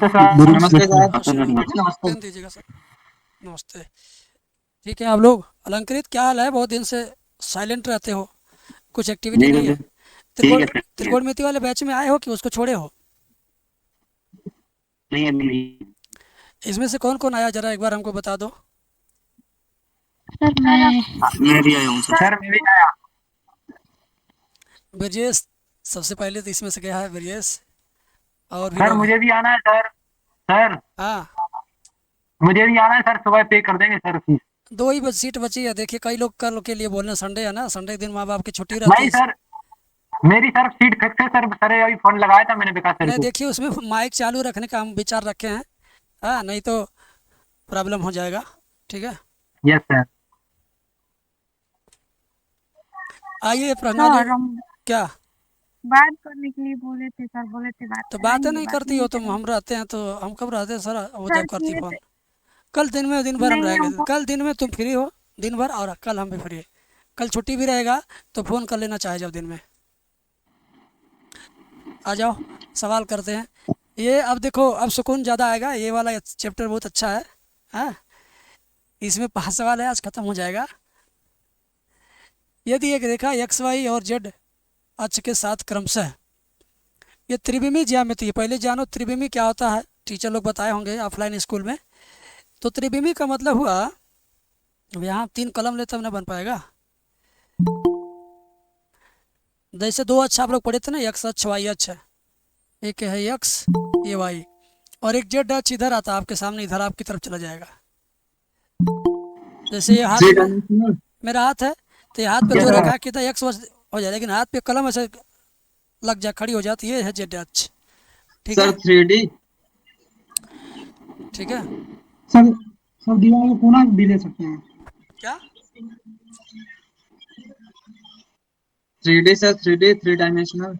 नमस्ते सर। नमस्ते सर। खुश रहो। नमस्ते। पेन दीजिएगा सर। नमस्ते। ठीक है आप लोग। अलंकृत क्या हाल है, बहुत दिन से साइलेंट रहते हो, कुछ एक्टिविटी जी नहीं सर। है। ठीक त्रिकोण है सर। त्रिकोण मिति वाले बैच में आए हो कि उसको छोड़े हो? नहीं अभी नहीं। इसमें से कौन कौन आया, जरा एक बार हमको बता दो। सर मैं मैं भी आया हूँ सर मैं भी आया। ब्रजेश सबसे पहले तो इसमें से गया है ब्रजेश, और भी सर लोग हैं। मुझे भी आना है सर। सर हाँ, मुझे भी आना है सर, सुबह पे कर देंगे सर फीस। दो ही सीट बची है। देखिए कई लोग कल के लिए बोल रहे हैं, संडे है ना, संडे के दिन माँ बाप की छुट्टी रहती नहीं है। सर, मेरी सर सीट फिक्स है सर। सर अभी फोन लगाया था मैंने विकास सर नहीं को। देखिए, उसमें माइक चालू रखने का हम विचार रखे हैं। हाँ, नहीं तो प्रॉब्लम हो जाएगा। ठीक है, यस सर। आइए प्रणाली। सर हम क्या? बात करने के लिए बोले थे सर, बोले थे बात तो बातें कराएंगे, नहीं बात करती नहीं हो तुम, करेंगे। हम रहते हैं तो हम कब रहते हैं सर, वो सर जब करती किए फोन। थे। कल दिन में, दिन भर हम नहीं रहेंगे, हमको। कल दिन में तुम फ्री हो दिन भर, और कल हम भी फ्री है। कल छुट्टी भी रहेगा तो फ़ोन कर लेना चाहे जब दिन में। आ जाओ, सवाल करते हैं। ये अब देखो, अब सुकून ज़्यादा आएगा, ये वाला चैप्टर बहुत अच्छा है। हाँ, इसमें 5 सवाल है, आज ख़त्म हो जाएगा। यदि एक रेखा एक्स वाई और जेड अक्ष के साथ क्रमशः, ये त्रिविमी ज्यामिति है। पहले जानो त्रिविमी क्या होता है, टीचर लोग बताए होंगे ऑफलाइन स्कूल में। तो त्रिविमी का मतलब हुआ, अब यहाँ 3 कलम ले तब ना बन पाएगा। जैसे दो अक्ष आप लोग पढ़े थे ना, एक्स अक्ष वाई अक्ष है। एक है एक्स, ये वाई, और एक जेड अक्ष इधर आता है आपके सामने, इधर आपकी तरफ चला जाएगा। जैसे ये हाथ थ्री में, डायमेंशनल। मेरा हाथ है, तो ये हाथ पे यस जो सर। रेखा की था एक्स हो जाए, लेकिन हाथ पे कलम ऐसे लग जा, खड़ी हो जाती है, ये है जेड अक्ष। ठीक सर है, 3D। ठीक है। सर सर दीवार को कोना भी ले सकते हैं। क्या? 3D sir, 3D, 3 dimensional.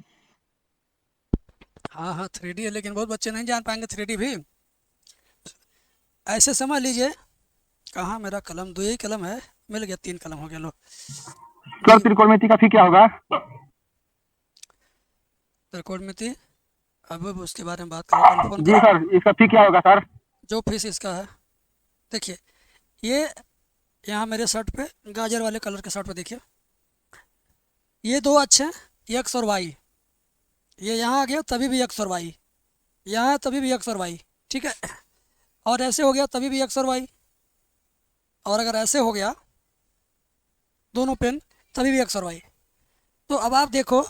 हाँ हाँ, 3D है, लेकिन बहुत बच्चे नहीं जान पाएंगे 3D भी। ऐसे समझ लीजिए, कहाँ मेरा कलम, दो ही कलम है, मिल गया, 3 कलम हो गया, लो। सर तीन त्रिकोणमिति का फी क्या होगा? त्रिकोणमिति, अब उसके बारे में बात करो, कल फोन जी करो। सर, इसका फी क्या होगा सर? जो फीस इसका है, देखिए, ये यहाँ मेरे शर्ट पे, गाजर वाले कलर के शर्ट पे देखिए, ये दो अच्छे हैं, एक्स और वाई। ये यहाँ आ गया तभी भी एक्स और वाई, यहाँ तभी भी एक्स और वाई। ठीक है, और ऐसे हो गया तभी भी एक्स और वाई, और अगर ऐसे हो गया दोनों पेन, तभी भी एक्स और वाई। तो अब आप देखो,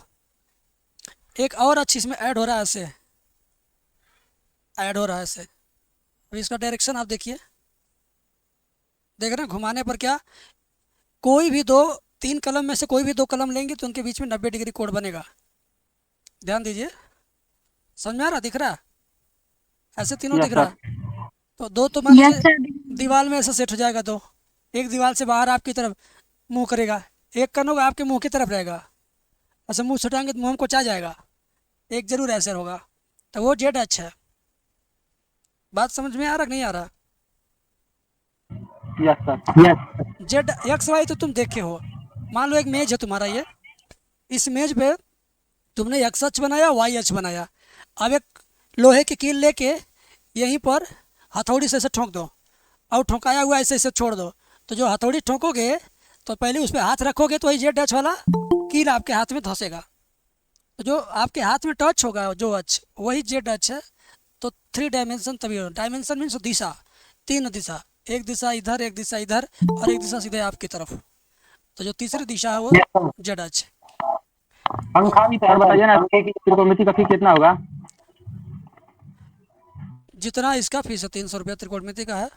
एक और अच्छी इसमें ऐड हो रहा है, ऐसे ऐड हो रहा है ऐसे। अब इसका डायरेक्शन आप देखिए, देख रहे हैं घुमाने पर क्या, कोई भी दो, 3 कलम में से कोई भी 2 कलम लेंगे तो उनके बीच में 90 डिग्री कोण बनेगा। ध्यान दीजिए, समझ में आ रहा, दिख रहा? ऐसे तीनों यस दिख रहा। सर। तो दो तो मान यस लीजिए सर। दीवार में ऐसा सेट हो जाएगा, दो एक दीवार से बाहर आपकी तरफ मुंह करेगा, एक कन होगा आपके मुंह की तरफ रहेगा। ऐसे मुंह छुटाएंगे तो मुंह हमको चा जाएगा, एक जरूर ऐसे होगा। तो वो जेड अच्छा है। बात समझ में आ रहा कि नहीं आ रहा? Yes sir. Yes. Z X Y तो तुम देखे हो। मान लो एक मेज है तुम्हारा ये, इस मेज पे तुमने एक्स अक्ष बनाया, वाई अक्ष बनाया। अब एक लोहे की कील लेके यहीं पर हथौड़ी से ऐसे ठोक दो, और ठोकाया हुआ ऐसे ऐसे छोड़ दो। तो जो हथौड़ी ठोकोगे, तो पहले उस पर हाथ रखोगे तो वही जेड अक्ष वाला कील आपके हाथ में धंसेगा। तो जो आपके हाथ में टच होगा जो अक्ष, वही जेड अक्ष है। तो 3 डायमेंशन तभी होगा। डायमेंशन मीन्स दिशा, 3 दिशा, एक दिशा इधर, एक दिशा इधर, और एक दिशा सीधे आपकी तरफ। तो जो तीसरी दिशा है वो यस सर। जेड अक्ष। और पंखा भी सर बताइए ना, पंखे की त्रिकोणमिति का फी कितना होगा? जितना इसका फीस है, 300 रुपया त्रिकोणमिति का है।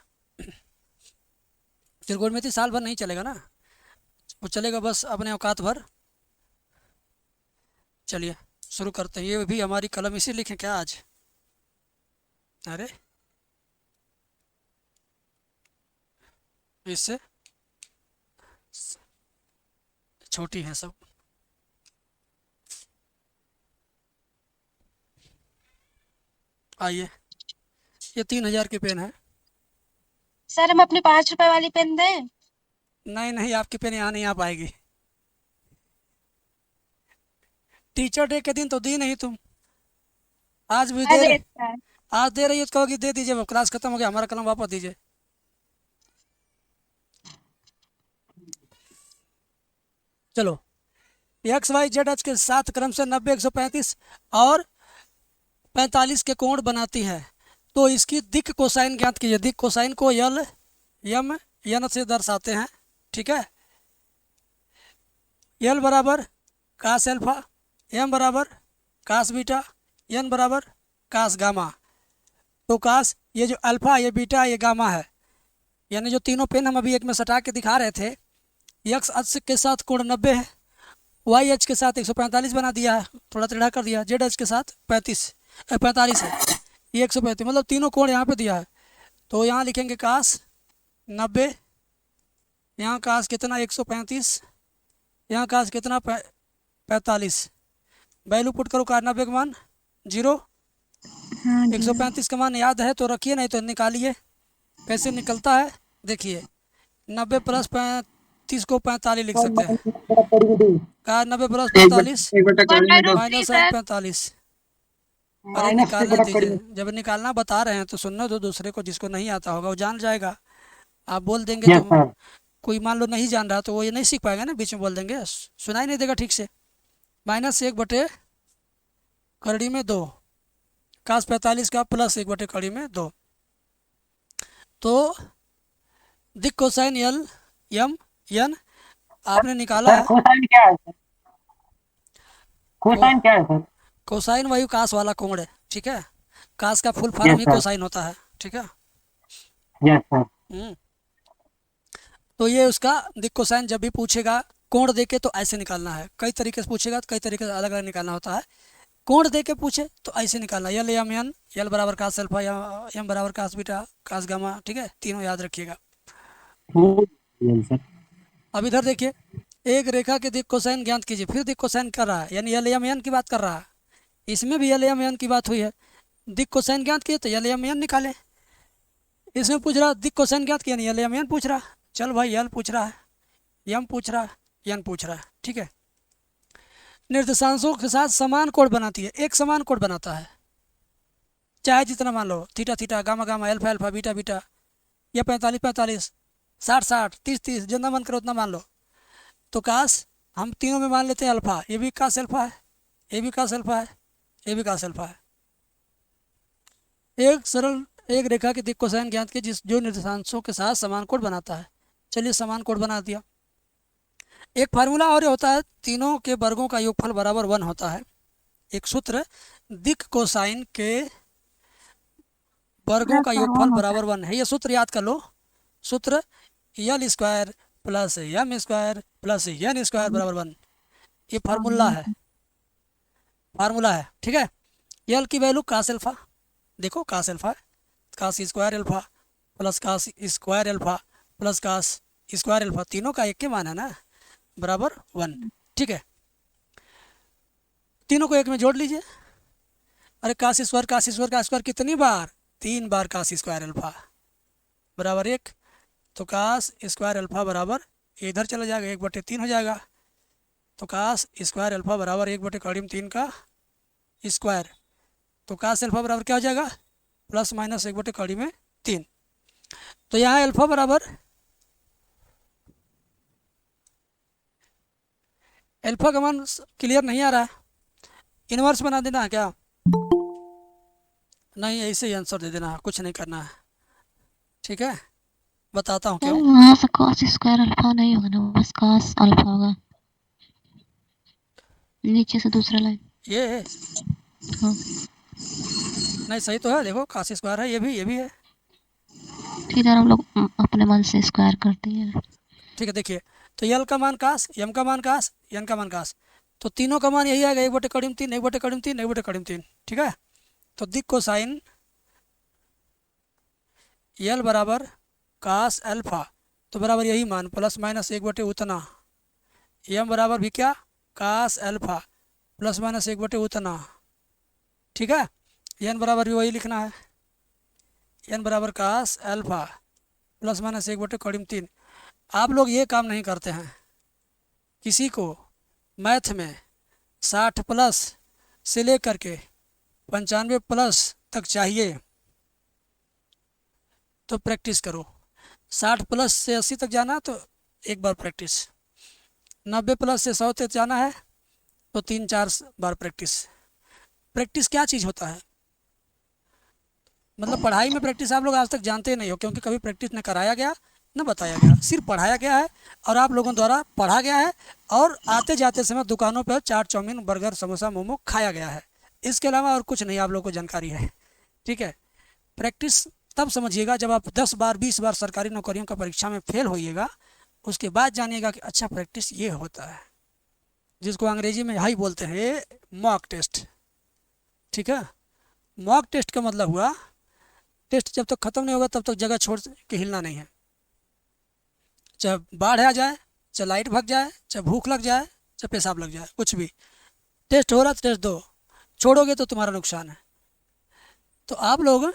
त्रिकोणमिति साल भर नहीं चलेगा ना, वो चलेगा बस अपने औकात भर। चलिए शुरू करते हैं। ये भी हमारी कलम इसी लिखे क्या आज? अरे, इससे छोटी हैं सब। आइए, ये 3 हजार की पेन है। सर हम अपनी 5 रुपए वाली पेन दें? नहीं नहीं, आपकी पेन यहाँ नहीं आ पाएगी। टीचर डे के दिन तो दी नहीं तुम, आज भी दे अरे रहे, सर। आज दे रही है तो कहोगी दे दीजिए, अब क्लास खत्म हो गया, हमारा कलम वापस दीजिए। चलो, एक्स वाई जेड अक्ष के साथ क्रम से 90, 135 और 45 के कोण बनाती है, तो इसकी दिक् कोसाइन ज्ञात कीजिए। दिक् कोसाइन को यल यम यन से दर्शाते हैं, ठीक है। यल बराबर कास एल्फा, एम बराबर कास बीटा, एन बराबर कास गामा। तो कास ये जो अल्फा, ये बीटा, ये गामा है, यानी जो तीनों पेन हम अभी एक में सटा के दिखा रहे थे, एक्स अक्ष के साथ कोण 90 है, वाई अक्ष के साथ 145 बना दिया है, थोड़ा टेढ़ा कर दिया, जेड अक्ष के साथ 45 है, ये 135, मतलब तीनों कोण यहाँ पे दिया है। तो यहाँ लिखेंगे कास 90, यहाँ कास कितना 135, यहाँ कास कितना 45। वैल्यू पुट करो, का 90 का मान 0, हाँ जी 135 का मान याद है तो रखिए, नहीं तो निकालिए। कैसे निकलता है देखिए, 90 प्लस 35 को 45 लिख सकते हैं। का 90 प्लस 45 माइनस 45। अरे निकालने दीजिए, जब निकालना बता रहे हैं तो सुनने दो दूसरे को, जिसको नहीं आता होगा वो जान जाएगा। आप बोल देंगे यस तो सर। कोई मान लो नहीं जान रहा तो वो ये नहीं सीख पाएगा ना, बीच में बोल देंगे सुनाई नहीं देगा ठीक से। -1/2 कास 45 का प्लस 1/2। तो दिक् कोसाइन यल यम यन आपने निकाला सर है। कोसाइन क्या है सर? कोसाइन क्या है सर? कोसाइन वायु कास वाला कोण है, ठीक है। कास का फुल फॉर्म यस ही सर। कोसाइन होता है, ठीक है। Yes sir. हम्म। तो ये उसका दिक् कोसाइन जब भी पूछेगा कोण देके तो ऐसे निकालना है, कई तरीके से पूछेगा तो कई तरीके से अलग अलग निकालना होता है। कोण दे के पूछे तो ऐसे निकालना, यल यम एन, यल बराबर कास अल्फा, यम बराबर कास बीटा, कास गामा, ठीक है, तीनों याद रखिएगा। Yes sir. अब इधर देखिए, एक रेखा के दिक् कोसाइन ज्ञात कीजिए, फिर दिक् कोसाइन कर रहा है, यानी यल यम एन की बात कर रहा है। इसमें भी यल यम एन की बात हुई है, दिक् कोसाइन ज्ञात किए तो यल यम एन निकाले। इसमें पूछ रहा दिक् कोसाइन ज्ञात किया, यल यम एन पूछ रहा। चल भाई, यल पूछ रहा है, यम पूछ रहा है, एन पूछ रहा है, ठीक है। निर्देशांकों के साथ समान कोण बनाती है, एक समान कोण बनाता है, चाहे जितना मान लो, theta theta, gamma gamma, alpha alpha, beta beta, या 45 45, 60 60, 30 30, जितना मन करो उतना मान लो। तो कास हम तीनों में मान लेते हैं अल्फा, ये भी कास अल्फा है, ये भी कास अल्फा है, ये भी कास अल्फा है। एक सरल एक रेखा के दिक् कोसाइन ज्ञात के जिस जो निर्देशांकों के साथ समान कोण बनाता है। चलिए समान कोण बना दिया। एक फार्मूला और होता है, तीनों के वर्गों का योगफल बराबर 1 होता है। एक सूत्र, दिक् कोसाइन के वर्गों का योगफल बराबर 1 है, ये सूत्र याद कर लो। सूत्र L square plus M square plus N square बराबर 1, ये फार्मूला है, ठीक है। यल की वैल्यू कास एल्फा, देखो कास एल्फा है, cos square alpha plus cos square alpha plus cos square alpha, तीनों का एक के मान है ना, बराबर 1, ठीक है। तीनों को एक में जोड़ लीजिए। अरे कास स्क्वायर का स्क्वायर कितनी बार, 3 बार कास स्क्वायर अल्फा बराबर 1। तो कास स्क्वायर अल्फा बराबर इधर चला जाएगा, 1/3 हो जाएगा। तो कास स्क्वायर अल्फा बराबर 1/3 का स्क्वायर। तो कास अल्फा बराबर क्या हो जाएगा, प्लस माइनस 1/3। तो यहाँ अल्फा बराबर अल्फा का मान क्लियर नहीं आ रहा है, इनवर्स बना देना है क्या, नहीं ऐसे ही आंसर दे देना है, कुछ नहीं करना है, ठीक है। बताता हूँ क्यों। वहाँ से cos स्क्वायर अल्फा नहीं होगा ना, बस cos अल्फा होगा, नीचे से दूसरा लाइन। ये हाँ नहीं सही तो है, देखो कास स्क्वायर है, ये भी है, फिर हम लोग अपने मन से स्क्वायर करते हैं। ठीक है। देखिए, तो यल का मान कास, यम का मान कास, एन का मान कास, तो तीनों का मान यही आएगा, 1/3 1/3 1/3, ठीक है। तो दिक् कोसाइन यल बराबर कास अल्फा, तो बराबर यही मान प्लस माइनस 1 उतना, एम बराबर भी क्या कास अल्फा प्लस माइनस 1 उतना, ठीक है। एन बराबर भी वही लिखना है, एन बराबर कास अल्फा प्लस माइनस 1/3। आप लोग ये काम नहीं करते हैं, किसी को मैथ में 60 प्लस से लेकर के 95 प्लस तक चाहिए तो प्रैक्टिस करो। 60 प्लस से 80 तक जाना तो एक बार प्रैक्टिस। 90 प्लस से 100 तक जाना है तो 3-4 बार प्रैक्टिस। प्रैक्टिस क्या चीज़ होता है? मतलब पढ़ाई में प्रैक्टिस आप लोग आज तक जानते ही नहीं हो, क्योंकि कभी प्रैक्टिस न कराया गया न बताया गया, सिर्फ पढ़ाया गया है और आप लोगों द्वारा पढ़ा गया है और आते जाते समय दुकानों पर चाट, चाउमीन, बर्गर, समोसा, मोमो खाया गया है। इसके अलावा और कुछ नहीं आप लोगों को जानकारी है। ठीक है, प्रैक्टिस तब समझिएगा जब आप 10 बार 20 बार सरकारी नौकरियों का परीक्षा में फेल होइएगा, उसके बाद जानिएगा कि अच्छा प्रैक्टिस ये होता है, जिसको अंग्रेजी में हाई बोलते हैं, मॉक टेस्ट। ठीक है, मॉक टेस्ट का मतलब हुआ टेस्ट जब तक ख़त्म नहीं होगा तब तक जगह छोड़ के हिलना नहीं है। चाहे बाढ़ आ जाए, चाहे लाइट भाग जाए, चाहे भूख लग जाए, चाहे पेशाब लग जाए, कुछ भी टेस्ट हो रहा है तो टेस्ट दो, छोड़ोगे तो तुम्हारा नुकसान है। तो आप लोग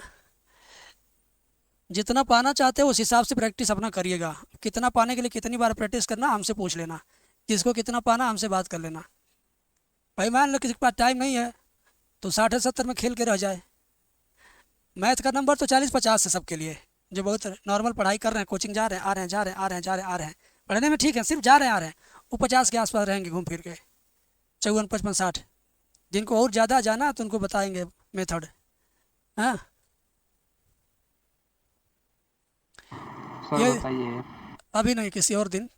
जितना पाना चाहते हो उस हिसाब से प्रैक्टिस अपना करिएगा। कितना पाने के लिए कितनी बार प्रैक्टिस करना हमसे पूछ लेना, किसको कितना पाना हमसे बात कर लेना। भाई मान लो किसी के पास टाइम नहीं है तो 60-70 में खेल के रह जाए। मैथ का नंबर तो 40-50 है सबके लिए, जो बहुत नॉर्मल पढ़ाई कर रहे हैं, कोचिंग जा रहे हैं, आ रहे हैं, जा रहे हैं, आ रहे हैं, जा रहे हैं, आ रहे हैं, पढ़ने में ठीक है, सिर्फ जा रहे हैं आ रहे हैं, वो 50 के आसपास रहेंगे घूम फिर के, 54, 55, 60। जिनको और ज़्यादा जाना तो उनको बताएंगे मेथड। हाँ, सर ये बताइए। अभी नहीं, किसी और दिन।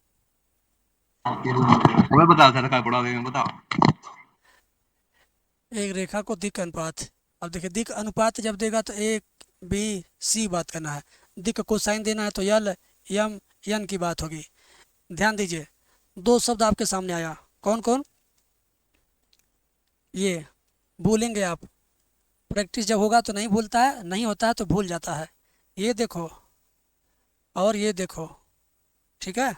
हमें बताओ सर, क्या पढ़ा देंगे बताओ। एक रेखा को दिक् अनुपात, अब देखिए दिक् अनुपात जब देगा तो ए बी सी बात करना है, दिक् को साइन देना है तो यल यम यन की बात होगी। ध्यान दीजिए, दो शब्द आपके सामने आया, कौन कौन? ये भूलेंगे आप, प्रैक्टिस जब होगा तो नहीं भूलता है, नहीं होता है तो भूल जाता है। ये देखो और ये देखो, ठीक है,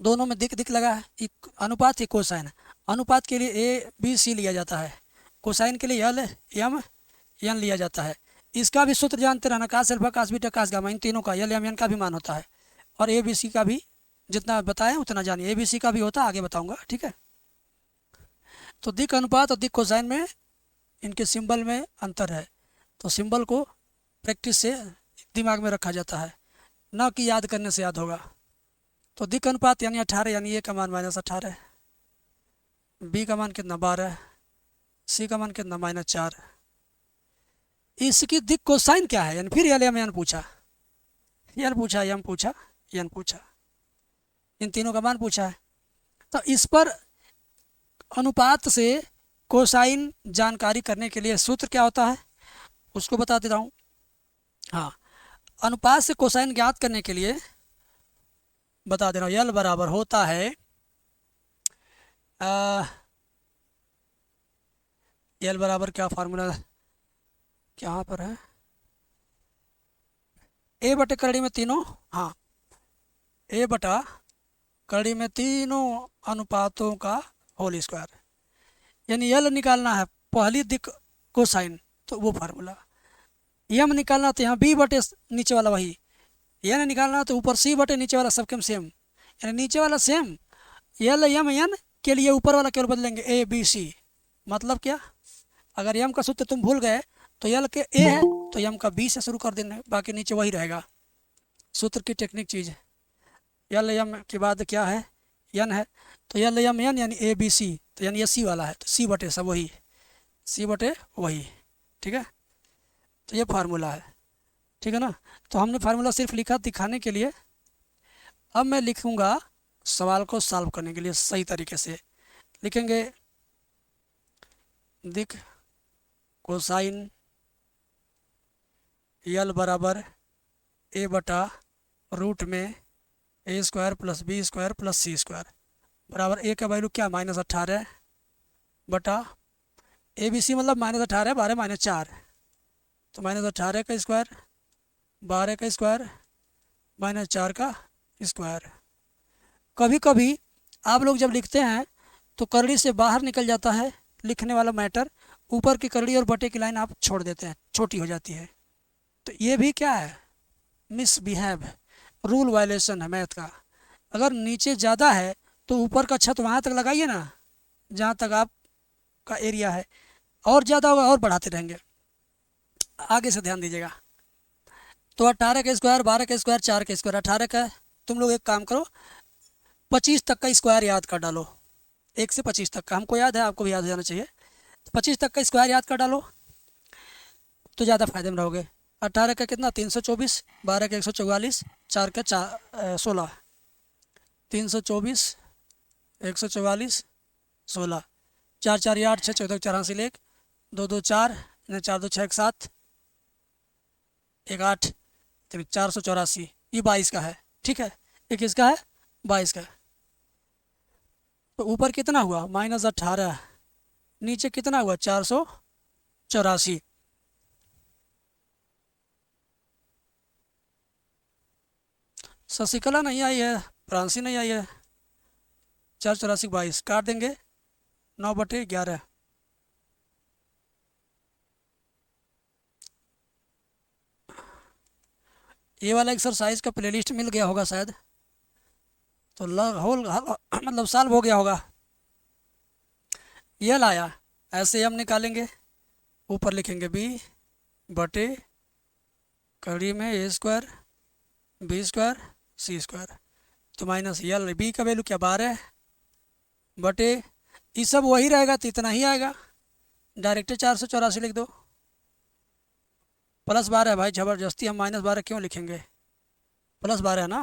दोनों में दिक् दिक् लगा है। एक अनुपात ही कोसाइन, अनुपात के लिए ए बी सी लिया जाता है, कोसाइन के लिए यल यम यन लिया जाता है। इसका भी सूत्र जानते रहना, कास अल्फा कास बीटा कास गामा, इन तीनों का यल यम यन का भी मान होता है। और ए बी सी का भी जितना बताएं उतना जानिए, ए बी सी का भी होता है, आगे बताऊंगा। ठीक है, तो दिक् अनुपात और दिक् कोसाइन में इनके सिंबल में अंतर है, तो सिंबल को प्रैक्टिस से दिमाग में रखा जाता है, ना कि याद करने से याद होगा। तो दिक् अनुपात यानी 18, यानी ए का मान -18, बी का मान कितना 12, सी का मान कितना -4। इसकी दिक् कोसाइन क्या है? यानी फिर यल यम यन पूछा, यन पूछा, यम पूछा, यन पूछा, इन तीनों का मान पूछा है। तो इस पर अनुपात से कोसाइन जानकारी करने के लिए सूत्र क्या होता है उसको बता देता हूँ। हाँ, अनुपात से कोसाइन ज्ञात करने के लिए बता दे रहा हूँ, यल बराबर होता है यल बराबर क्या फार्मूला यहाँ पर है, ए बटे करड़ी में तीनों, हाँ, ए बटा करड़ी में तीनों अनुपातों का होल स्क्वायर, यानी यल निकालना है पहली दिक् कोसाइन तो वो फार्मूला, यम निकालना तो यहाँ बी बटे नीचे वाला वही, एन निकालना तो ऊपर सी बटे नीचे वाला सबके सेम, यानी नीचे वाला सेम, यल यम एन के लिए ऊपर वाला केवल बदलेंगे ए बी सी। मतलब क्या, अगर यम का सूत्र तुम भूल गए तो यल के ए है तो यम का बी से शुरू कर देना, बाकी नीचे वही रहेगा। सूत्र की टेक्निक चीज़ है। यल यम के बाद क्या है, एन है, तो यल यम एन यानी ए बी सी, तो यानी ये सी वाला है तो सी बटे सब वही, सी बटे वही। ठीक है, तो ये फार्मूला है। ठीक है ना, तो हमने फार्मूला सिर्फ लिखा दिखाने के लिए। अब मैं लिखूंगा सवाल को सॉल्व करने के लिए सही तरीके से लिखेंगे, दिक् कोसाइन यल बराबर ए बटा रूट में a square plus b square plus c square बराबर ए का वैल्यू क्या -18 बटा ए बी सी मतलब -18 12 -4, तो -18 का स्क्वायर 12 का स्क्वायर -4 का स्क्वायर। कभी कभी आप लोग जब लिखते हैं तो करड़ी से बाहर निकल जाता है लिखने वाला मैटर, ऊपर की करड़ी और बटे की लाइन आप छोड़ देते हैं, छोटी हो जाती है, तो ये भी क्या है, मिसबिहेव, रूल वायलेशन है मैथ का। अगर नीचे ज़्यादा है तो ऊपर का छत वहाँ तक लगाइए ना जहाँ तक आपका एरिया है, और ज़्यादा होगा और बढ़ाते रहेंगे। आगे से ध्यान दीजिएगा। तो 18 का स्क्वायर, 12 का स्क्वायर, 4 का स्क्वायर, 18 का। तुम लोग एक काम करो, 25 तक का स्क्वायर याद कर डालो। 1 से 25 तक का हमको याद है, आपको भी याद हो जाना चाहिए। तो 25 तक का स्क्वायर याद कर डालो तो ज़्यादा फायदे में रहोगे। 18 का कितना 324, 12 का 144, 4 का 16, 324, 144, 16, 4 4 8 6 14 84 1, 2 2 4, 4 2 6 1 7, 1 8, 484। ये 22 का है, ठीक है। ये किसका है? 22 का। तो ऊपर कितना हुआ -18, नीचे कितना हुआ 484। शशिकला नहीं आई है, फ्रांसी नहीं आई है। 484 22 काट देंगे, 9/11। ये वाला एक्सरसाइज का प्लेलिस्ट मिल गया होगा शायद, तो मतलब सॉल्व हो गया होगा। ये लाया, ऐसे हम निकालेंगे, ऊपर लिखेंगे b बटे कड़ी में a² b² c²। तो -l, b का वैल्यू क्या 12 बटे, ये सब वही रहेगा तो इतना ही आएगा। डायरेक्ट 484 लिख दो। +12 है भाई, ज़बरदस्ती हम -12 क्यों लिखेंगे? +12 है ना।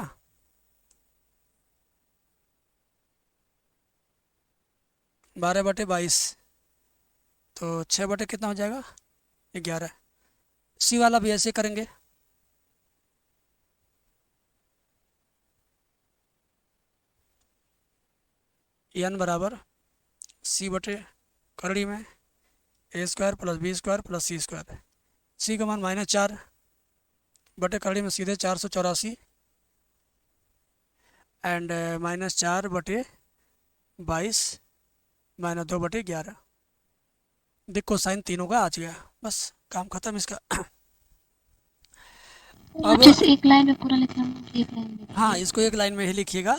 बारह बटे 22, तो 6 बटे कितना हो जाएगा 11। सी वाला भी ऐसे करेंगे। n बराबर c बटे करड़ी में a² + b² + c²। सी का मान -4 बटे करड़ी में सीधे 484 एंड -4 बटे 22 -2 बटे 11। देखो साइन तीनों का आज गया, बस काम खत्म इसका। अब अच्छे से एक लाइन में पूरा लिखना, एक लाइन में। हाँ, इसको एक लाइन में ही लिखिएगा,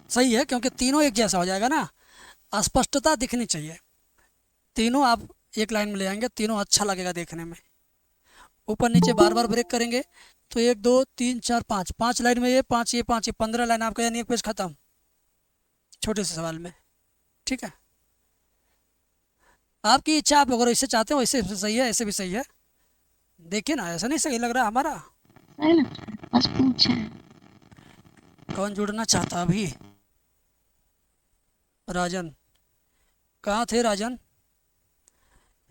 सही है, क्योंकि तीनों एक जैसा हो जाएगा ना, स्पष्टता दिखनी चाहिए। तीनों आप एक लाइन में ले आएंगे, तीनों अच्छा लगेगा देखने में। ऊपर नीचे बार बार ब्रेक करेंगे तो 1 2 3 4 5, 5 लाइन में ये 5 ये 5 ये 15 लाइन आपका, यानी एक पेज खत्म छोटे से सवाल में, ठीक है। आपकी इच्छा, आप अगर ऐसे चाहते हो वैसे भी सही है, ऐसे भी सही है। देखिए ना, ऐसा नहीं सही लग रहा हमारा? है ना, बस पूछे। कौन जुड़ना चाहता अभी? राजन, कहाँ थे राजन?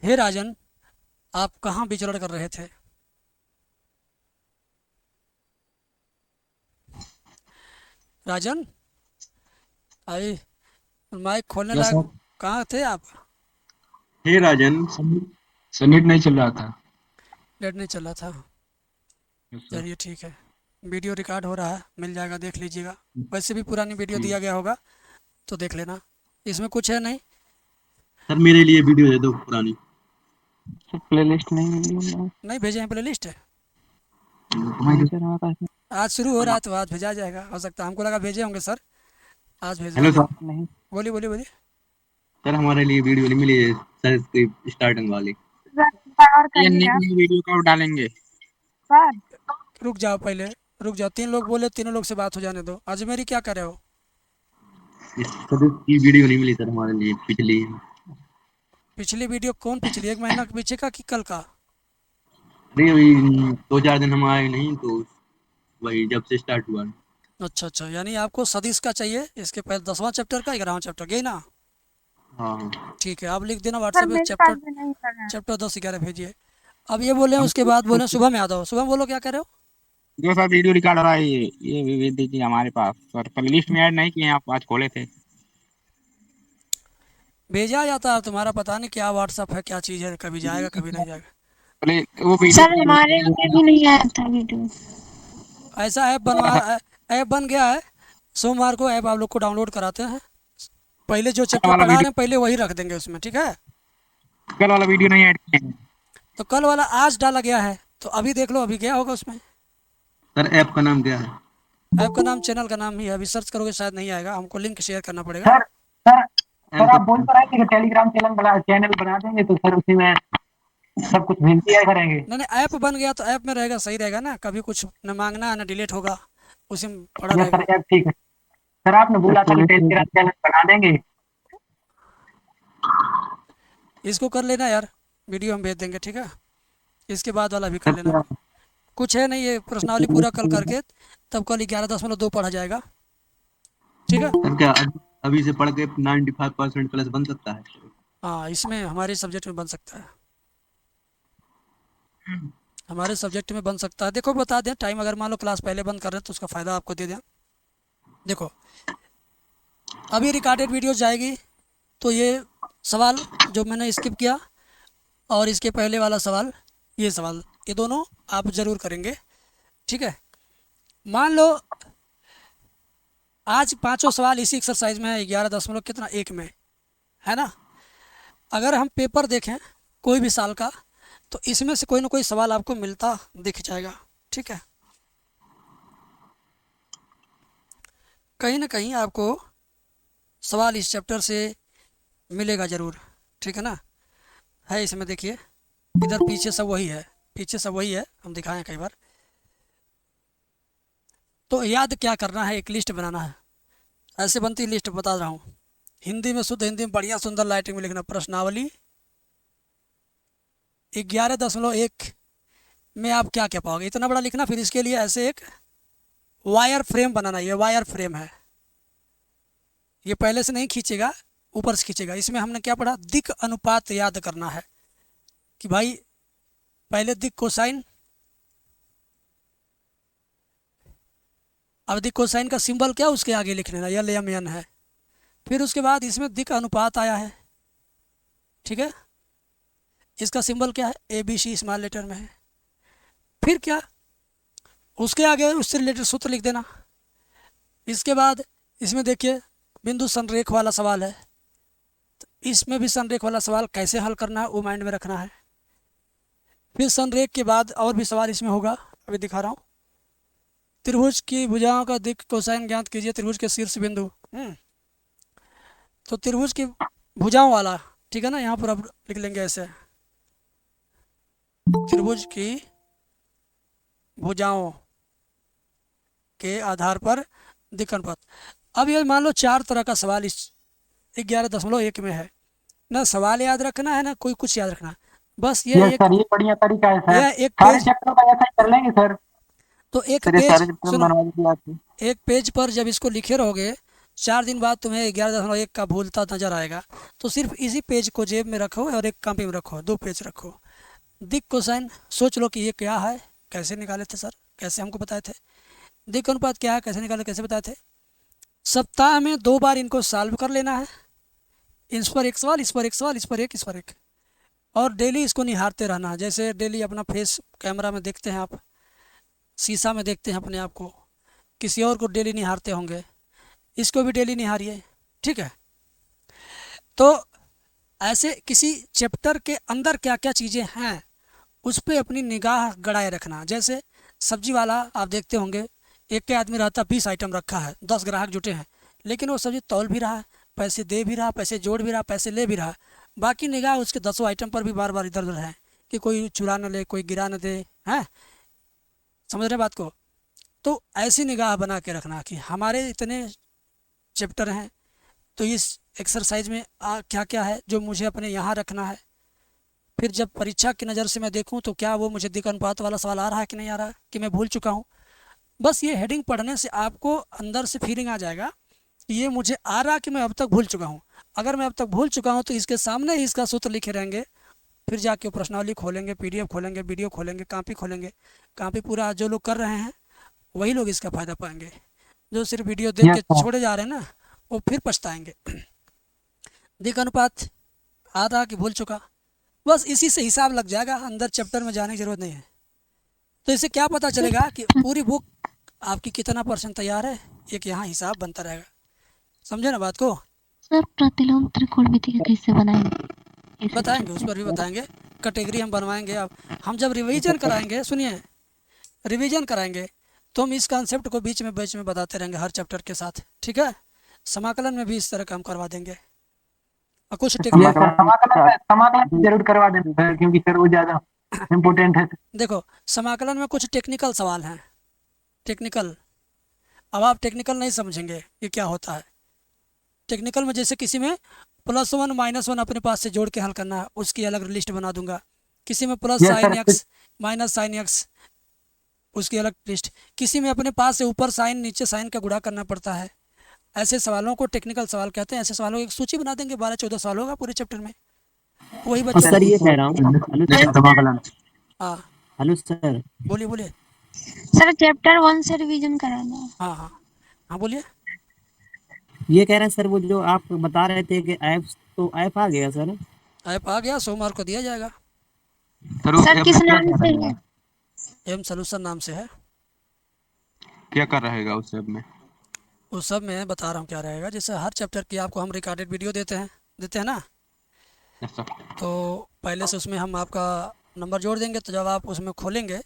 हे राजन, आप कहाँ विचरण कर रहे थे? राजन आई, माइक खोलने यस लायक, सर। कहाँ थे आप? हे राजन, सबमिट नहीं चल रहा था। नेट नहीं चल रहा था, यस सर। चलिए ठीक है। वीडियो रिकॉर्ड हो रहा है, मिल जाएगा, देख लीजिएगा। वैसे भी पुरानी वीडियो दिया गया होगा तो देख लेना, इसमें कुछ है नहीं। सर मेरे लिए वीडियो दे दो पुरानी। सर प्लेलिस्ट नहीं मिली है। नहीं भेजे हैं प्ले लिस्ट है? नहीं सर, हमारे पास आज शुरू हो रहा है तो आज भेजा जाएगा, हो सकता है, हमको लगा भेजे होंगे सर, आज भेज हेलो देंगे। सर। नहीं। बोलिए बोलिए बोलिए। सर हमारे लिए वीडियो नहीं मिली है सर, इसकी स्टार्टिंग वाली। और ये कहिएगा नई वीडियो कब डालेंगे? सर। रुक जाओ पहले, रुक जाओ, 3 लोग बोले, तीनों लोग से बात हो जाने दो। अजमेरी क्या कर रहे हो? सर इसकी वीडियो नहीं मिली सर हमारे लिए, पिछली। पिछली वीडियो कौन पिछली, 1 महीना के पीछे का कि कल का? अरे अभी 2-4 दिन हम आए नहीं, तो वही जब से स्टार्ट हुआ। अच्छा अच्छा, यानी आपको सदिश का चाहिए, इसके पहले 10वां चैप्टर का 11वां चैप्टर गई ना? हाँ हाँ। ठीक है, आप लिख देना सर व्हाट्सएप पे, मेरे पास भी नहीं लगा। चैप्टर 10 11 भेजिए। अब ये बोले, उसके बाद बोले शुभम यादव। शुभम बोलो, क्या कर रहे हो? जो सर वीडियो रिकॉर्ड हो रहा है, ये भी भेज दीजिए हमारे पास सर। प्लेलिस्ट में ऐड नहीं किए हैं आप, आज खोले थे। भेजा जाता है तुम्हारा, पता नहीं क्या व्हाट्सअप है, क्या चीज़ है, कभी जाएगा कभी नहीं जाएगा। प्ले वो सर वीडियो हमारे में भी नहीं आया था वीडियो। ऐसा ऐप बन गया है, सोमवार को ऐप आप लोग को डाउनलोड कराते हैं। पहले जो चैप्टर वाला पढ़ा रहे वीडियो, हैं पहले वही रख देंगे उसमें, ठीक है। कल वाला वीडियो नहीं ऐड किए हैं। तो कल वाला आज डाला गया है, तो अभी देख लो, अभी गया होगा उसमें। सर ऐप का नाम क्या है? ऐप का नाम, चैनल का नाम ही है, अभी सर्च करोगे शायद नहीं आएगा, हमको लिंक शेयर करना पड़ेगा। सर सर एम आप बोल तो रहे थे कि टेलीग्राम चैनल बना देंगे, तो सर उसी में सब कुछ भेज दिया करेंगे। नहीं नहीं, ऐप बन गया तो ऐप में रहेगा, सही रहेगा ना, कभी कुछ न मांगना न डिलीट होगा, उसी में पड़ा या रहेगा। सर ऐप ठीक है। सर आपने बोला था कि टेलीग्राम चैनल बना देंगे। इसको कर लेना यार, वीडियो हम भेज देंगे, ठीक है। इसके बाद वाला भी कर लेना, कुछ है नहीं, ये प्रश्नावली पूरा कल करके तब कल 11.2 पढ़ा जाएगा, ठीक है। सर क्या अभी से पढ़ के 95% प्लस बन सकता है? हाँ, इसमें हमारे सब्जेक्ट में बन सकता है, हमारे सब्जेक्ट में बन सकता है। देखो बता दें टाइम, अगर मान लो क्लास पहले बंद कर रहे हैं तो उसका फ़ायदा आपको दे दें। देखो अभी रिकॉर्डेड वीडियो जाएगी, तो ये सवाल जो मैंने स्किप किया और इसके पहले वाला सवाल, ये सवाल, ये दोनों आप ज़रूर करेंगे, ठीक है। मान लो आज पांचों सवाल इसी एक्सरसाइज में है, 11.1 में है ना। अगर हम पेपर देखें कोई भी साल का, तो इसमें से कोई ना कोई सवाल आपको मिलता दिख जाएगा, ठीक है। कहीं ना कहीं आपको सवाल इस चैप्टर से मिलेगा ज़रूर, ठीक है ना। है इसमें देखिए, इधर पीछे सब वही है, पीछे सब वही है, हम दिखाएं कई बार। तो याद क्या करना है, एक लिस्ट बनाना है, ऐसे बनती लिस्ट बता रहा हूँ, हिंदी में, शुद्ध हिंदी में, बढ़िया सुंदर लाइटिंग में लिखना, प्रश्नावली 11.1 में आप क्या क्या पाओगे, इतना बड़ा लिखना। फिर इसके लिए ऐसे एक वायर फ्रेम बनाना, ये वायर फ्रेम है, ये पहले से नहीं खींचेगा, ऊपर से खींचेगा। इसमें हमने क्या पढ़ा, दिक् अनुपात याद करना है कि भाई पहले दिक् कोसाइन, अब दिक् कोसाइन का सिंबल क्या उसके आगे लिख लेना, यल एम एन है। फिर उसके बाद इसमें दिक् अनुपात आया है, ठीक है, इसका सिंबल क्या है, A B C small letter में है। फिर क्या, उसके आगे उससे रिलेटेड सूत्र लिख देना। इसके बाद इसमें देखिए बिंदु संरेख वाला सवाल है, तो इसमें भी संरेख वाला सवाल कैसे हल करना है वो माइंड में रखना है। फिर संरेख के बाद और भी सवाल इसमें होगा, अभी दिखा रहा हूँ। त्रिभुज की भुजाओं का दिक् कोसाइन ज्ञात कीजिए, त्रिभुज के शीर्ष बिंदु। तो त्रिभुज की भुजाओं वाला, ठीक है ना, यहाँ पर अब लिख लेंगे ऐसे, त्रिभुज की भुजाओं के आधार पर दिक् अनुपात। अब ये मान लो 4 तरह का सवाल इस 11.1 में है ना, सवाल याद रखना है ना, कोई कुछ याद रखना, बस ये एक, सर ये बढ़िया तरीका है सर, यह एक सारे पेज, चैप्टर का ऐसा ही कर लेंगे सर। तो एक सर ये सारे पेज चैप्टर सुनो, बनवा दीजिए आपसे। एक पेज पर जब इसको लिखे रहोगे, 4 दिन बाद तुम्हें 11.1 का भूलता नजर आएगा, तो सिर्फ इसी पेज को जेब में रखो और एक कॉपी में रखो, 2 पेज रखो। दिक् कोसाइन सोच लो कि ये क्या है, कैसे निकाले थे सर, कैसे हमको बताए थे। दिक् अनुपात क्या है, कैसे निकाले, कैसे बताए थे। सप्ताह में 2 बार इनको सॉल्व कर लेना है, इस पर एक सवाल, इस पर एक सवाल, इस पर एक, इस पर एक, और डेली इसको निहारते रहना है। जैसे डेली अपना फेस कैमरा में देखते हैं आप, शीशा में देखते हैं अपने आप को, किसी और को डेली निहारते होंगे, इसको भी डेली निहारिए, ठीक है। तो ऐसे किसी चैप्टर के अंदर क्या क्या चीज़ें हैं उस पर अपनी निगाह गड़ाए रखना। जैसे सब्जी वाला आप देखते होंगे, एक के आदमी रहता, 20 आइटम रखा है, 10 ग्राहक जुटे हैं, लेकिन वो सब्जी तौल भी रहा है, पैसे दे भी रहा, पैसे जोड़ भी रहा, पैसे ले भी रहा, बाकी निगाह उसके 10 आइटम पर भी बार बार इधर उधर है कि कोई चुरा न ले, कोई गिरा न दे, हैं, समझ रहे बात को। तो ऐसी निगाह बना के रखना कि हमारे इतने चैप्टर हैं, तो इस एक्सरसाइज में क्या क्या है जो मुझे अपने यहाँ रखना है। फिर जब परीक्षा की नज़र से मैं देखूँ तो क्या वो मुझे दिक् अनुपात वाला सवाल आ रहा है कि नहीं आ रहा है, कि मैं भूल चुका हूँ। बस ये हेडिंग पढ़ने से आपको अंदर से फीलिंग आ जाएगा कि ये मुझे आ रहा कि मैं अब तक भूल चुका हूँ। अगर मैं अब तक भूल चुका हूँ तो इसके सामने ही इसका सूत्र लिखे रहेंगे, फिर जाके प्रश्नावली खोलेंगे, PDF खोलेंगे, वीडियो खोलेंगे, कॉपी खोलेंगे, कॉपी पूरा जो लोग कर रहे हैं वही लोग इसका फ़ायदा पाएंगे, जो सिर्फ वीडियो देख के छोड़े जा रहे हैं ना वो फिर पछताएंगे। दिक् अनुपात आ रहा कि भूल चुका, बस इसी से हिसाब लग जाएगा, अंदर चैप्टर में जाने की ज़रूरत नहीं है। तो इससे क्या पता चलेगा कि पूरी बुक आपकी कितना % तैयार है, एक यहाँ हिसाब बनता रहेगा। समझे ना बात को। सर प्रतिलोम त्रिकोणमिति कैसे बनाएंगे, बताएंगे, उस पर भी बताएंगे, कैटेगरी हम बनवाएंगे। अब हम जब रिवीजन कराएंगे, सुनिए, रिवीजन कराएंगे तो हम इस कॉन्सेप्ट को बीच में बताते रहेंगे हर चैप्टर के साथ, ठीक है। समाकलन में भी इस तरह का हम करवा देंगे। और कुछ यस टेक्निकल सर, समाकलन जरूर करवा देना सर, क्योंकि सर वो ज्यादा इम्पोर्टेंट है। देखो समाकलन में कुछ टेक्निकल सवाल हैं, टेक्निकल। अब आप टेक्निकल नहीं समझेंगे ये क्या होता है। टेक्निकल में जैसे किसी में +1 -1 अपने पास से जोड़ के हल करना है, उसकी अलग लिस्ट बना दूंगा। किसी में plus Yes, sign sir. X minus sine X, उसकी अलग लिस्ट। किसी में अपने पास से ऊपर साइन नीचे साइन का गुणा करना पड़ता है। ऐसे सवालों को टेक्निकल सवाल कहते हैं। ऐसे सवालों की एक सूची बना देंगे, 12-14 सवाल होगा पूरे चैप्टर में, वही और बच्चों सर को। ये कह रहा हूँ, हेलो सर, समाकलन हाँ हेलो सर, बोलिए बोलिए। सर चैप्टर 1 से रिवीजन कराना है। हाँ हाँ हाँ बोलिए। ये कह रहे हैं सर, वो जो आप बता रहे थे कि ऐप, तो ऐप आ गया सर? ऐप आ गया, सोमवार को दिया जाएगा। सर किस नाम से है? एम सोल्यूशन नाम से है। क्या कर रहेगा उस सब में? उस सब में बता रहा हूँ क्या रहेगा। जैसे हर चैप्टर की आपको हम रिकॉर्डेड वीडियो देते हैं ना, यस सर। तो पहले से उसमें हम आपका नंबर जोड़ देंगे, तो जब आप उसमें खोलेंगे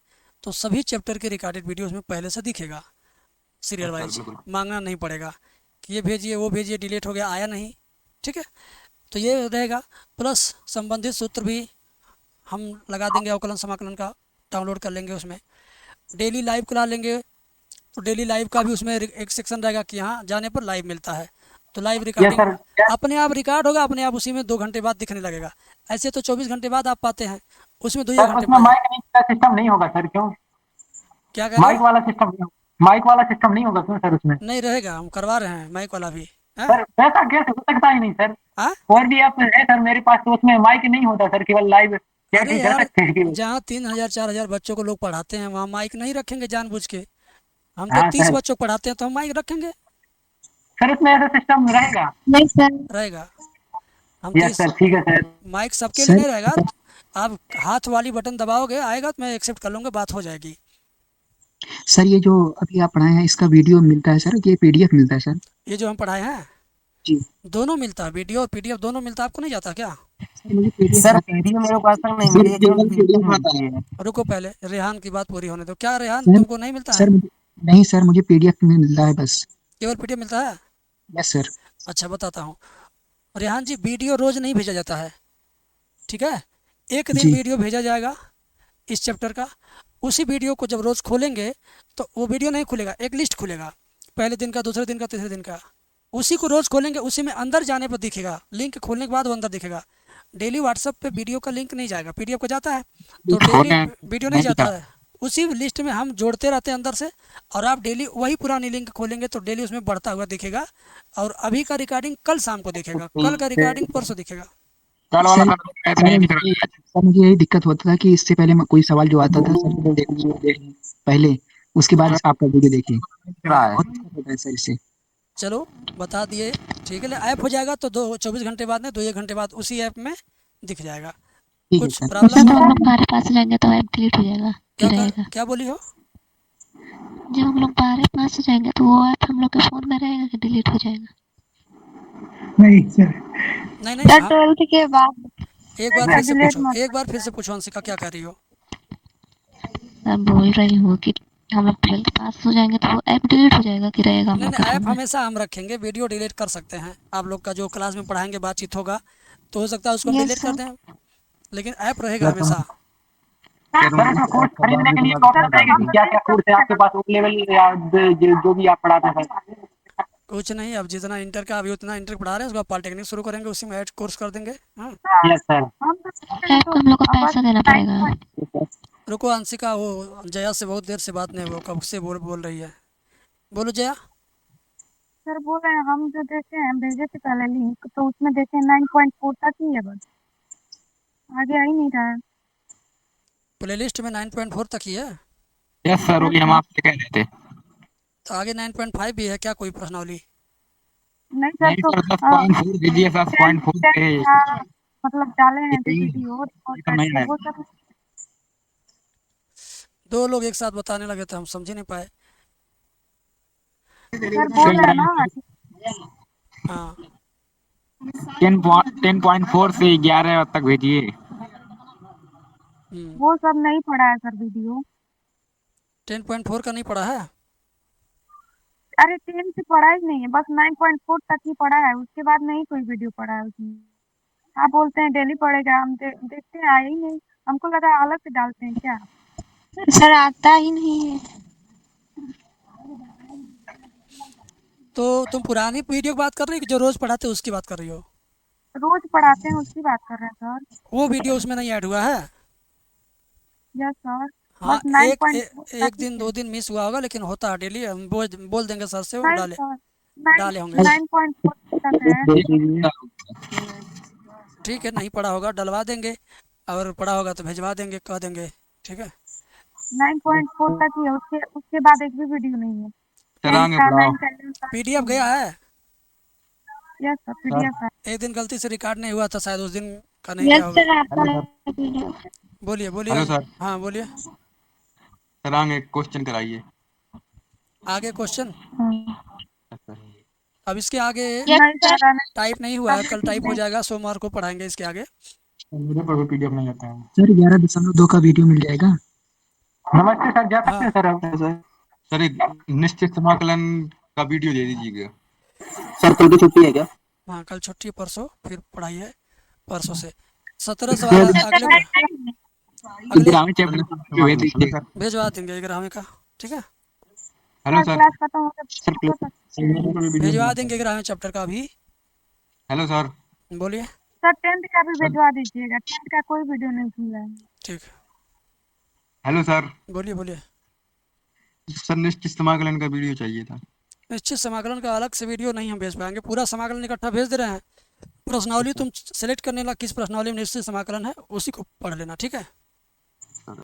तो सभी चैप्टर के रिकॉर्डेड वीडियो उसमें पहले से दिखेगा, सीरियल हाँ सर, वाइज। बिल्कुल। मांगना नहीं पड़ेगा कि ये भेजिए वो भेजिए, डिलीट हो गया आया नहीं, ठीक है। तो ये रहेगा, प्लस संबंधित सूत्र भी हम लगा देंगे, अवकलन समाकलन का डाउनलोड कर लेंगे उसमें। डेली लाइव करा लेंगे, तो डेली लाइव का भी उसमें एक सेक्शन रहेगा कि यहाँ जाने पर लाइव मिलता है, तो लाइव यस रिकॉर्डिंग सर। अपने आप रिकॉर्ड होगा, अपने आप उसी में 2 घंटे बाद दिखने लगेगा। ऐसे तो 24 घंटे बाद आप पाते हैं, उसमें 2 सर घंटे उसमें पहले। माइक नहीं का सिस्टम नहीं होगा सर, क्यों? क्या कह रहे हो? माइक वाला सिस्टम नहीं होगा क्यों सर उसमें? नहीं रहेगा, हम करवा रहे हैं माइक वाला भी। हैं? सर वैसा कैसे हो सकता ही नहीं सर। हाँ? और भी ऐप है सर मेरे पास, तो उसमें माइक नहीं होता सर, केवल लाइव अरे चैटिंग कर यार, सकते हैं केवल। जहाँ 3000-4000 बच्चों को लोग पढ़ाते हैं वहाँ माइक नहीं रखेंगे जानबूझ के? हम तो हाँ 30 सर। बच्चों को पढ़ाते हैं तो हम माइक रखेंगे? सर उसमें ऐसा सिस्टम रहेगा? नहीं सर। रहेगा। हम यस 30 सर, ठीक है सर। माइक सबके लिए सर नहीं रहेगा। आप हाथ वाली बटन दबाओगे आएगा तो मैं एक्सेप्ट कर लूँगा, बात हो जाएगी। सर ये जो अभी आप पढ़ाए हैं इसका वीडियो मिलता है सर, ये पीडीएफ मिलता है सर? ये जो हम पढ़ाए हैं जी दोनों मिलता है, वीडियो और पीडीएफ दोनों मिलता है। आपको नहीं जाता क्या? सर, मुझे पीडीएफ सर आता है। वीडियो मेरे को आज तक नहीं मिली है, केवल पीडीएफ मिलती है। रुको पहले रेहान की बात पूरी होने दो। क्या रेहान, सर तुमको नहीं मिलता है? सर नहीं सर, मुझे पीडीएफ में मिलता है बस। केवल पीडीएफ मिलता है? Yes sir. अच्छा बताता हूँ रेहान जी, वीडियो रोज़ नहीं भेजा जाता है, ठीक है। एक दिन जी वीडियो भेजा जाएगा इस चैप्टर का। उसी वीडियो को जब रोज़ खोलेंगे तो वो वीडियो नहीं खुलेगा, एक लिस्ट खुलेगा, पहले दिन का, दूसरे दिन का, तीसरे दिन का। उसी को रोज़ खोलेंगे, उसी में अंदर जाने पर दिखेगा, लिंक खोलने के बाद वो अंदर दिखेगा। डेली व्हाट्सएप पे वीडियो का लिंक नहीं जाएगा, पीडीएफ को जाता है, तो डेली वीडियो नहीं जाता है। उसी लिस्ट में हम जोड़ते रहते हैं अंदर से, और आप डेली वही पुरानी लिंक खोलेंगे तो डेली उसमें बढ़ता हुआ दिखेगा। और अभी का रिकॉर्डिंग कल शाम को दिखेगा, कल का रिकॉर्डिंग परसों दिखेगा। कल वाला सर सर ऐसा नहीं दिख रहा है। सर मुझे यही दिक्कत होता था कि इससे पहले कोई सवाल जो आता था सर वो देख पहले, उसके बाद आपका वीडियो देखिए, दिख रहा है। बहुत दिक्कत होता है सर इससे। चलो बता दिए, ठीक है। ऐप हो जाएगा तो 24 घंटे बाद में 2-1 घंटे बाद उसी ऐप में दिख जाएगा। ठीक है कुछ सर। सर प्रॉब्लम जब है? हम लोग बाहर पास जाएंगे तो ऐप डिलीट हो जाएगा कि रहेगा? क्या बोली हो? जब हम लोग बाहर पास जाएंगे तो वो ऐप हम लोग के फोन में रहेगा कि डिलीट हो जाएगा? नहीं सर। नहीं नहीं सर हाँ, 12th के बाद एक बार सर फिर से डिलीट पूछो, मत। एक बार फिर से पूछो अंशिका, क्या कह रही हो? मैं बोल रही हूँ कि हम लोग 12th पास हो जाएंगे तो वो ऐप डिलीट हो जाएगा कि रहेगा हम नहीं लोग के नहीं, ऐप फोन में? हमेशा हम रखेंगे, वीडियो डिलीट कर सकते हैं। आप लोग का जो क्लास में पढ़ाएंगे बातचीत होगा तो हो सकता है उसको हम यस डिलीट कर सर। दें, लेकिन ऐप रहेगा हमेशा। सर इसमें कोर्स खरीदने के लिए ऑप्शन रहेगा कि क्या क्या कोर्स है आपके पास, उस लेवल या जो भी आप पढ़ाते हैं? कुछ नहीं, अब जितना इंटर का अभी उतना इंटर पढ़ा रहे हैं, उसके बाद पॉलिटेक्निक शुरू करेंगे, उसी में ऐड कोर्स कर देंगे। हाँ यस सर। ऐप को हम लोग को पैसा देना पड़ेगा? रुको अंशिका, वो जया से बहुत देर से बात नहीं, वो कब से बोल रही है। बोलो जया। सर बोल रहे हैं हम जो देखे हैं, भेजे थे पहले लिंक, तो उसमें देखे 9.4 तक ही है बस, आगे आ ही नहीं रहा है। प्लेलिस्ट में 9.4 तक ही है, यस सर, वही हम आपसे कह रहे थे। तो आगे 9.5 भी है क्या, कोई प्रश्नावली? नहीं सर, नहीं तो सर, 10.4 दीजिए, 10.4 पे मतलब डाले हैं जो यही वीडियो और तो नहीं वो आएगा। सब। दो लोग एक साथ बताने लगे तो हम समझ ही नहीं पाए। सर बोल रहे हैं ना, हाँ 10.4 से 11 तक भेजिए। वो सब नहीं पढ़ा है सर वीडियो। 10.4 का नहीं पढ़ा है? अरे 10 से पढ़ा ही नहीं है, बस 9.4 तक ही पढ़ा है, उसके बाद नहीं कोई वीडियो पढ़ा है उसमें। आप बोलते हैं डेली पड़ेगा, हम देखते हैं आया ही नहीं, हमको लगा अलग से डालते हैं क्या। सर आता ही नहीं है। तो तुम पुरानी वीडियो की बात कर रही हो कि जो रोज़ पढ़ाते हो उसकी बात कर रही हो? रोज पढ़ाते हैं उसकी बात कर रहे हैं सर। वो वीडियो उसमें नहीं ऐड हुआ है? Yes sir. हाँ, बस 9 एक पॉइंट एक दिन 2 दिन मिस हुआ होगा, लेकिन होता है डेली। हम बोल देंगे सर से, वो नहीं डाले सर, डाले होंगे। 9.4 तक है। देख लीजिए। ठीक है, नहीं पढ़ा होगा डलवा देंगे, और पढ़ा होगा तो भिजवा देंगे, कह देंगे। ठीक है, 9.4 तक ही है, उसके बाद एक भी वीडियो नहीं है। सर आगे 10 का, पढ़ाओ। 9 का, 11 का। पीडीएफ गया है? यस सर, पीडीएफ है। एक दिन गलती से रिकॉर्ड नहीं हुआ था शायद, उस दिन का नहीं यस गया होगा। सर आता है वीडियो। बोलिए बोलिए। Hello sir. हाँ बोलिए। सर आगे क्वेश्चन कराइए। आगे क्वेश्चन? सर अब इसके आगे नहीं सर, नहीं। टाइप नहीं हुआ है, कल टाइप हो जाएगा, सोमवार को पढ़ाएंगे इसके आगे। मेरे पर भी पीडीएफ नहीं आता है। सर 11.2 का वीडियो मिल जाएगा। नमस्ते सर, जा सकते हाँ हैं सर आप? सर एक निश्चित समाकलन का वीडियो दे दीजिएगा। सर कल की छुट्टी है क्या? हाँ, कल छुट्टी, परसों फिर पढ़ाई है, परसों से 17 सवाल अगले ग्रामीण चैप्टर भेजवा देंगे 11वें का। ठीक है, हेलो सर सर। क्लास खत्म हो गया। भेजवा देंगे 11वें चैप्टर का भी। Hello sir. बोलिए। सर 10th का भी भिजवा दीजिएगा, 10th का कोई वीडियो नहीं मिला है। ठीक, हेलो सर। बोलिए बोलिए। सर निश्चित समाकलन का वीडियो चाहिए था। निश्चित समाकलन का अलग से वीडियो नहीं हम भेज पाएंगे, पूरा समाकलन इकट्ठा भेज दे रहे हैं। प्रश्नावली तुम सेलेक्ट करने ला, किस प्रश्नावली में निश्चित समाकलन है उसी को पढ़ लेना। ठीक है।